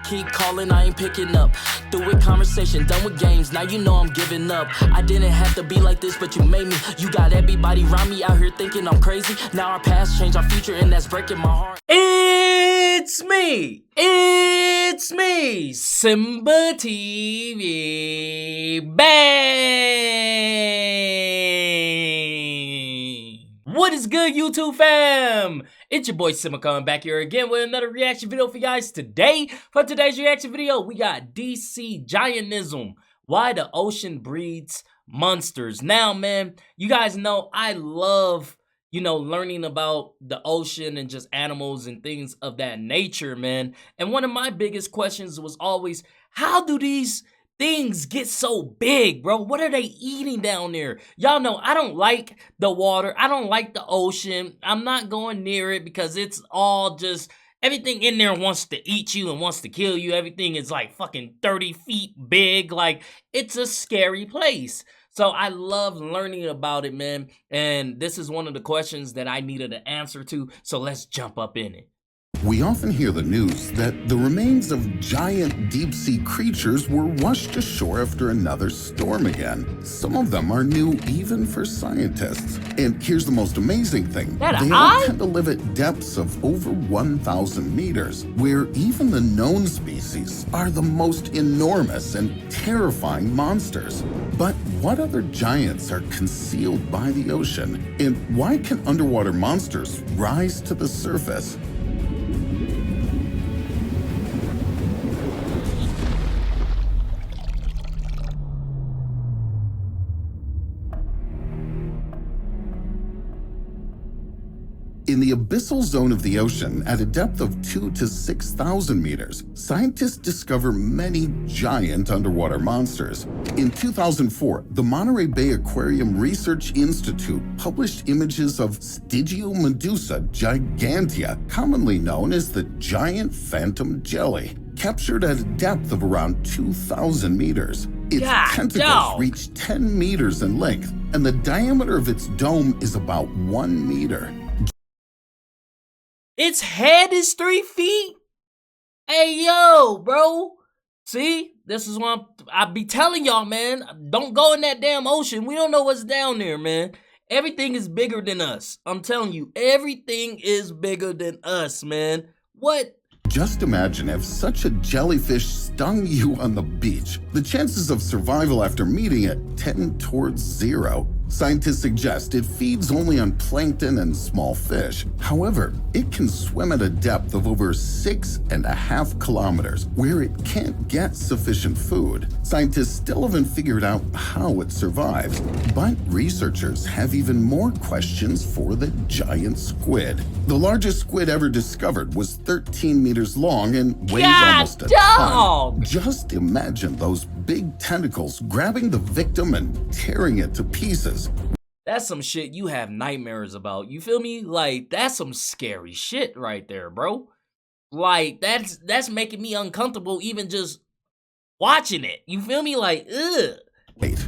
keep calling, I ain't picking up. Through with conversation, done with games, now you know I'm giving up. I didn't have to be like this, but you made me. You got everybody around me out here thinking I'm crazy. Now our past changed our future, and that's breaking my heart. It's me, SimbaTv, bang! What is good, YouTube fam? It's your boy Simba coming back here again with another reaction video for you guys today. For today's reaction video, we got Sea Gigantism, why the ocean breeds monsters. Now, man, you guys know I love, learning about the ocean and just animals and things of that nature, man. And one of my biggest questions was always, how do these things get so big, bro? What are they eating down there? Y'all know I don't like the water. I don't like the ocean. I'm not going near it because it's all just, everything in there wants to eat you and wants to kill you. Everything is like fucking 30 feet big. Like, it's a scary place. So I love learning about it, man. And this is one of the questions that I needed an answer to. So let's jump up in it. We often hear the news that the remains of giant deep-sea creatures were washed ashore after another storm again. Some of them are new even for scientists. And here's the most amazing thing. They all tend to live at depths of over 1,000 meters, where even the known species are the most enormous and terrifying monsters. But what other giants are concealed by the ocean? And why can underwater monsters rise to the surface? In the abyssal zone of the ocean, at a depth of 2,000 to 6,000 meters, scientists discover many giant underwater monsters. In 2004, the Monterey Bay Aquarium Research Institute published images of Stygiomedusa gigantea, commonly known as the giant phantom jelly, captured at a depth of around 2,000 meters. Its tentacles reach 10 meters in length, and the diameter of its dome is about 1 meter. Its head is 3 feet? Hey, yo, bro. See, this is what I be telling y'all, man. Don't go in that damn ocean. We don't know what's down there, man. Everything is bigger than us. I'm telling you, everything is bigger than us, man. What? Just imagine if such a jellyfish stung you on the beach. The chances of survival after meeting it tend towards 0. Scientists suggest it feeds only on plankton and small fish. However, it can swim at a depth of over 6.5 kilometers, where it can't get sufficient food. Scientists still haven't figured out how it survives, but researchers have even more questions for the giant squid. The largest squid ever discovered was 13 meters long and weighed almost a ton. Just imagine those big tentacles grabbing the victim and tearing it to pieces. That's some shit you have nightmares about. You feel me? Like, that's some scary shit right there, bro. Like, that's making me uncomfortable even just watching it. You feel me? Like, ugh. Wait,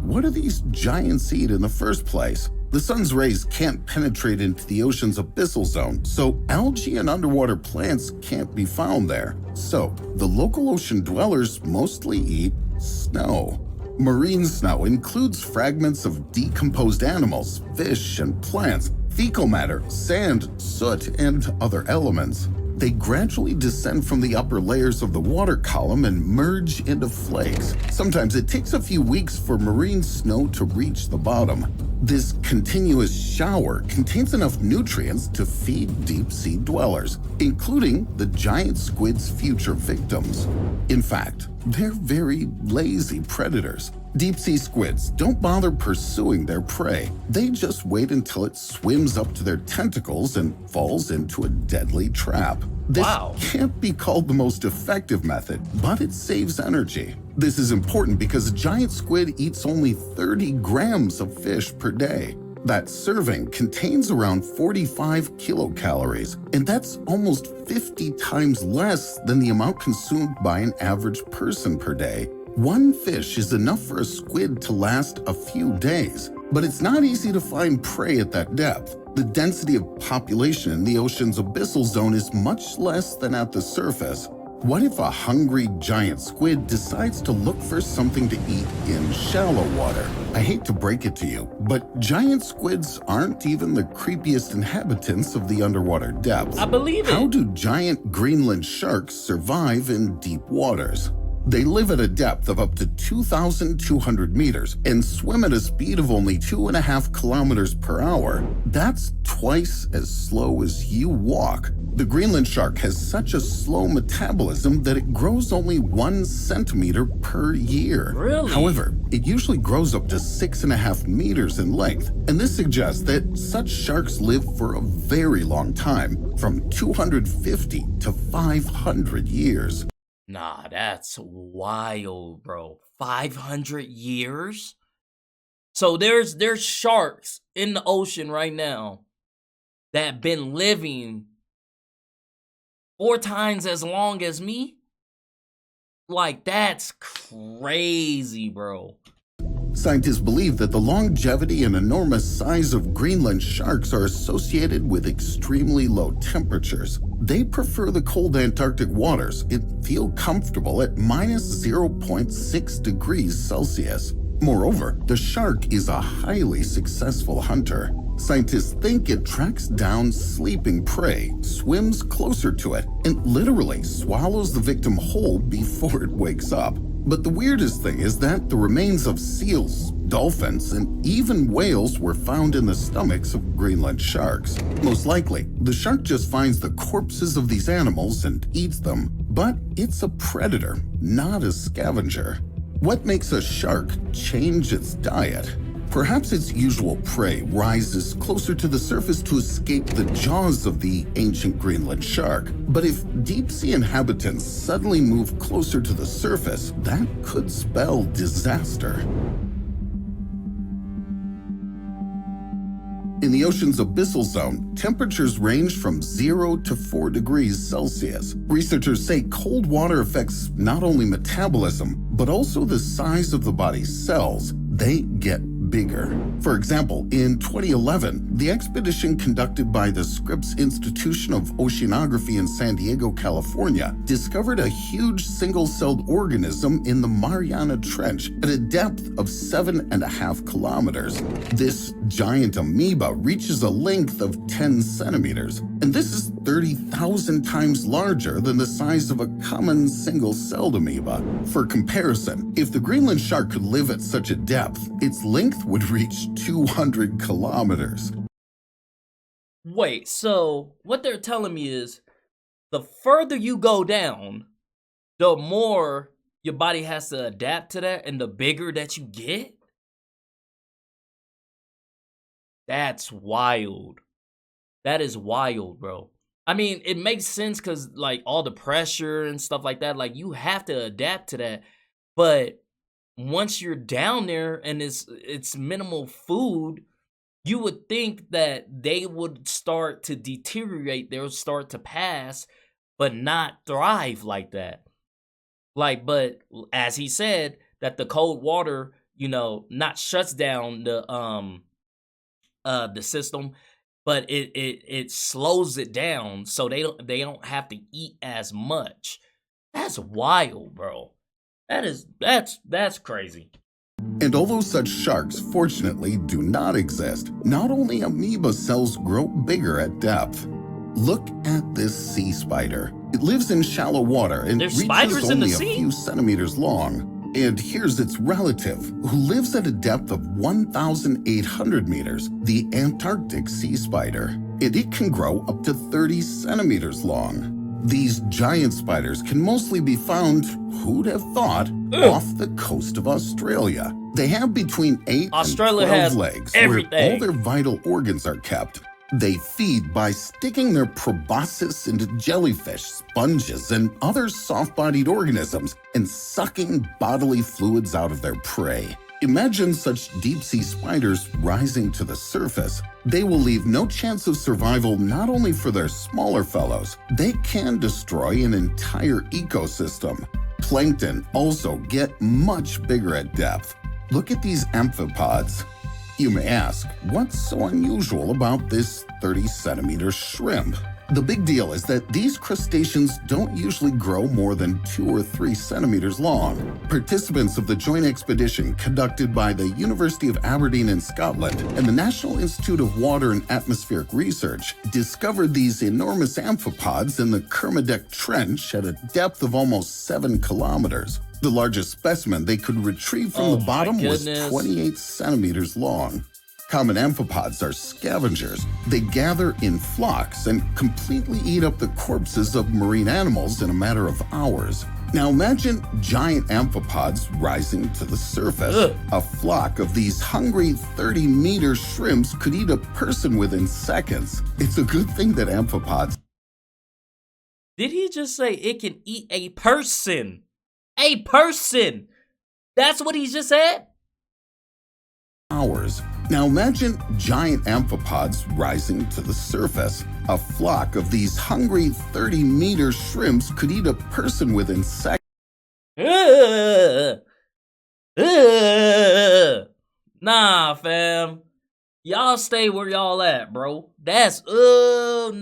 what do these giants eat in the first place? The sun's rays can't penetrate into the ocean's abyssal zone, so algae and underwater plants can't be found there. So, the local ocean dwellers mostly eat snow. Marine snow includes fragments of decomposed animals, fish, and plants, fecal matter, sand, soot, and other elements. They gradually descend from the upper layers of the water column and merge into flakes. Sometimes it takes a few weeks for marine snow to reach the bottom. This continuous shower contains enough nutrients to feed deep-sea dwellers, including the giant squid's future victims. In fact, they're very lazy predators. Deep-sea squids don't bother pursuing their prey. They just wait until it swims up to their tentacles and falls into a deadly trap. This can't be called the most effective method, but it saves energy. This is important because a giant squid eats only 30 grams of fish per day. That serving contains around 45 kilocalories, and that's almost 50 times less than the amount consumed by an average person per day. One fish is enough for a squid to last a few days, but it's not easy to find prey at that depth. The density of population in the ocean's abyssal zone is much less than at the surface. What if a hungry giant squid decides to look for something to eat in shallow water? I hate to break it to you, but giant squids aren't even the creepiest inhabitants of the underwater depths. I believe it. How do giant Greenland sharks survive in deep waters? They live at a depth of up to 2,200 meters and swim at a speed of only 2.5 kilometers per hour. That's twice as slow as you walk. The Greenland shark has such a slow metabolism that it grows only 1 centimeter per year. Really? However, it usually grows up to 6.5 meters in length, and this suggests that such sharks live for a very long time, from 250 to 500 years. Nah, that's wild, bro. 500 years? So there's sharks in the ocean right now that been living 4 times as long as me? Like, that's crazy, bro. Scientists believe that the longevity and enormous size of Greenland sharks are associated with extremely low temperatures. They prefer the cold Antarctic waters and feel comfortable at minus 0.6 degrees Celsius. Moreover, the shark is a highly successful hunter. Scientists think it tracks down sleeping prey, swims closer to it, and literally swallows the victim whole before it wakes up. But the weirdest thing is that the remains of seals, dolphins, and even whales were found in the stomachs of Greenland sharks. Most likely, the shark just finds the corpses of these animals and eats them, but it's a predator, not a scavenger. What makes a shark change its diet? Perhaps its usual prey rises closer to the surface to escape the jaws of the ancient Greenland shark. But if deep-sea inhabitants suddenly move closer to the surface, that could spell disaster. In the ocean's Abyssal Zone, temperatures range from 0 to 4 degrees Celsius. Researchers say cold water affects not only metabolism, but also the size of the body's cells. They get bigger. For example, in 2011, the expedition conducted by the Scripps Institution of Oceanography in San Diego, California, discovered a huge single-celled organism in the Mariana Trench at a depth of 7.5 kilometers. This giant amoeba reaches a length of 10 centimeters, and this is 30,000 times larger than the size of a common single-celled amoeba. For comparison, if the Greenland shark could live at such a depth, its length would reach 200 kilometers. Wait, so what they're telling me is the further you go down, the more your body has to adapt to that and the bigger that you get? That's wild. That is wild, bro. I mean, it makes sense because, like, all the pressure and stuff like that, like, you have to adapt to that. But once you're down there and it's minimal food, you would think that they would start to deteriorate, they would start to pass, but not thrive like that. Like, but as he said, that the cold water, you know, not shuts down the system, but it slows it down so they don't have to eat as much. That's wild, bro. That's crazy. And although such sharks fortunately do not exist, not only amoeba cells grow bigger at depth. Look at this sea spider. It lives in shallow water and reaches only a few centimeters long. And here's its relative, who lives at a depth of 1,800 meters, the Antarctic sea spider. And it can grow up to 30 centimeters long. These giant spiders can mostly be found, who'd have thought, off the coast of Australia. They have between 8 and 12 legs, where all their vital organs are kept. They feed by sticking their proboscis into jellyfish, sponges, and other soft-bodied organisms and sucking bodily fluids out of their prey. Imagine such deep-sea spiders rising to the surface. They will leave no chance of survival not only for their smaller fellows, they can destroy an entire ecosystem. Plankton also get much bigger at depth. Look at these amphipods. You may ask, what's so unusual about this 30-centimeter shrimp? The big deal is that these crustaceans don't usually grow more than 2 or 3 centimeters long. Participants of the joint expedition conducted by the University of Aberdeen in Scotland and the National Institute of Water and Atmospheric Research discovered these enormous amphipods in the Kermadec Trench at a depth of almost 7 kilometers. The largest specimen they could retrieve from the bottom was 28 centimeters long. Common amphipods are scavengers. They gather in flocks and completely eat up the corpses of marine animals in a matter of hours. Now imagine giant amphipods rising to the surface. A flock of these hungry 30-meter shrimps could eat a person within seconds. It's a good thing that amphipods... Did he just say it can eat a person? A person! That's what he just said? Hours. Now imagine giant amphipods rising to the surface. A flock of these hungry 30-meter shrimps could eat a person within seconds. Nah, fam. Y'all stay where y'all at, bro. That's no.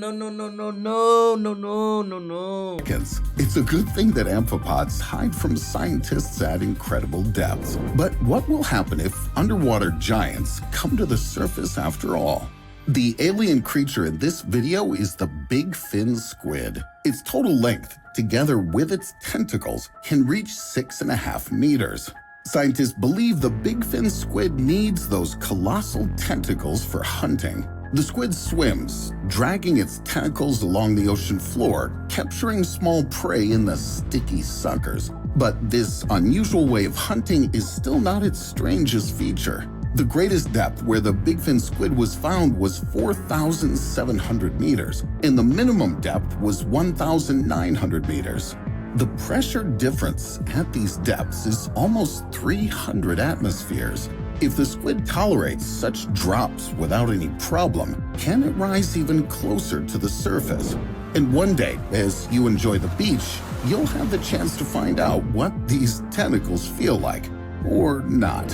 It's a good thing that amphipods hide from scientists at incredible depths. But what will happen if underwater giants come to the surface after all? The alien creature in this video is the big fin squid. Its total length, together with its tentacles, can reach 6.5 meters. Scientists believe the big fin squid needs those colossal tentacles for hunting. The squid swims, dragging its tentacles along the ocean floor, capturing small prey in the sticky suckers. But this unusual way of hunting is still not its strangest feature. The greatest depth where the big fin squid was found was 4,700 meters, and the minimum depth was 1,900 meters. The pressure difference at these depths is almost 300 atmospheres. If the squid tolerates such drops without any problem, can it rise even closer to the surface? And one day, as you enjoy the beach, you'll have the chance to find out what these tentacles feel like, or not.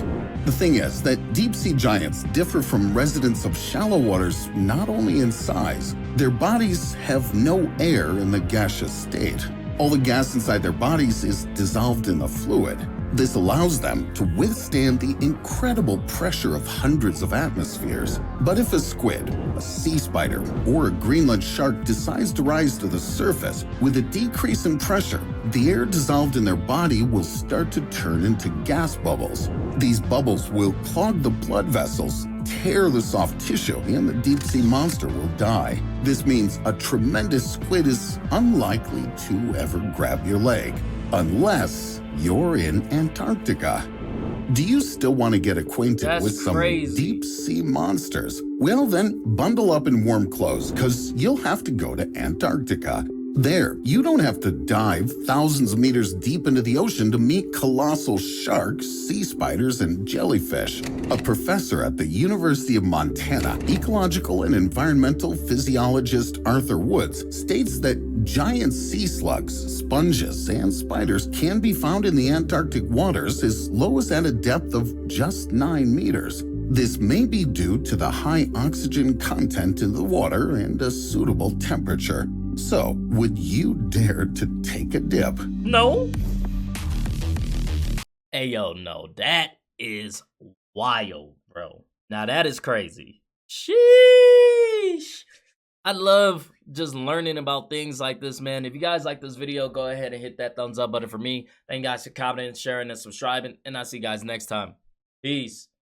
The thing is that deep-sea giants differ from residents of shallow waters not only in size. Their bodies have no air in the gaseous state. All the gas inside their bodies is dissolved in the fluid. This allows them to withstand the incredible pressure of hundreds of atmospheres. But if a squid, a sea spider, or a Greenland shark decides to rise to the surface, with a decrease in pressure, the air dissolved in their body will start to turn into gas bubbles. These bubbles will clog the blood vessels, tear the soft tissue, and the deep-sea monster will die. This means a tremendous squid is unlikely to ever grab your leg, unless you're in Antarctica. Do you still want to get acquainted with some deep-sea monsters? Well then, bundle up in warm clothes, because you'll have to go to Antarctica. There, you don't have to dive thousands of meters deep into the ocean to meet colossal sharks, sea spiders, and jellyfish. A professor at the University of Montana, ecological and environmental physiologist Arthur Woods, states that giant sea slugs, sponges, and spiders can be found in the Antarctic waters as low as at a depth of just 9 meters. This may be due to the high oxygen content in the water and a suitable temperature. So, would you dare to take a dip? No. Hey, yo, no. That is wild, bro. Now, that is crazy. Sheesh. I love just learning about things like this, man. If you guys like this video, go ahead and hit that thumbs up button for me. Thank you guys for commenting, sharing, and subscribing. And I'll see you guys next time. Peace.